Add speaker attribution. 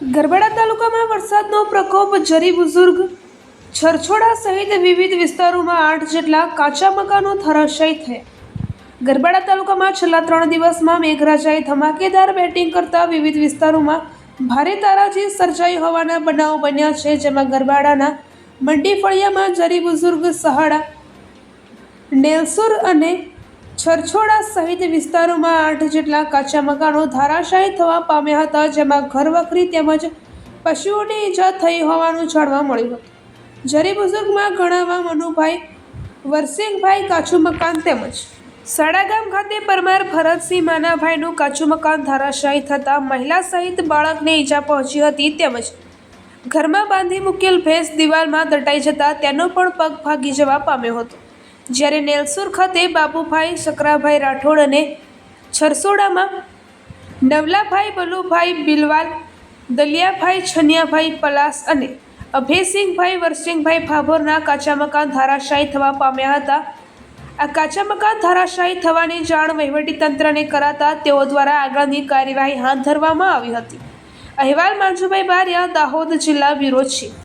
Speaker 1: ગરબાડા તાલુકામાં વરસાદનો પ્રકોપ જરી બુઝુર્ગ છરછોડા સહિત વિવિધ વિસ્તારોમાં 8 જેટલા કાચા મકાનો ધરાશાયી થયા। ગરબાડા તાલુકામાં છેલ્લા 3 દિવસમાં મેઘરાજાએ ધમાકેદાર બેટિંગ કરતા વિવિધ વિસ્તારોમાં ભારે તારાજી સર્જાઈ હોવાના બનાવો બન્યા છે, જેમાં ગરબાડાના મંડી ફળિયામાં જરી બુઝુર્ગ સહાડા, નેલસુર અને છરછોડા સહિત વિસ્તારોમાં 8 જેટલા કાચા મકાનો ધરાશાયી થવા પામ્યા હતા, જેમાં ઘરવખરી તેમજ પશુઓને ઈજા થઈ હોવાનું જાણવા મળ્યું હતું। જરી બુઝુર્ગમાં ગણાવા મનુભાઈ વરસિંગભાઈ કાચું મકાન તેમજ સાડા ગામ ખાતે પરમાર ભરતસિંહ માનાભાઈનું કાચું મકાન ધરાશાયી થતાં મહિલા સહિત બાળકને ઈજા પહોંચી હતી, તેમજ ઘરમાં બાંધી મૂકેલ ભેંસ દિવાલમાં દટાઈ જતા તેનો પણ પગ ભાગી જવા પામ્યો હતો। જ્યારે નેલસુર ખાતે બાબુભાઈ શકરાભાઈ રાઠોડ અને છરસોડામાં નવલાભાઈ બલુભાઈ બિલવાલ, દલિયાભાઈ છનિયાભાઈ પલાસ અને અભયસિંહભાઈ વરસિંગભાઈ ભાભોરના કાચા મકાન ધરાશાયી થવા પામ્યા હતા। આ કાચા મકાન ધરાશાયી થવાની જાણ વહીવટીતંત્રને કરાતા તેઓ દ્વારા આગળની કાર્યવાહી હાથ ધરવામાં આવી હતી। અહેવાલ માંજુભાઈ બારિયા, દાહોદ જિલ્લા બ્યુરો ચીફ।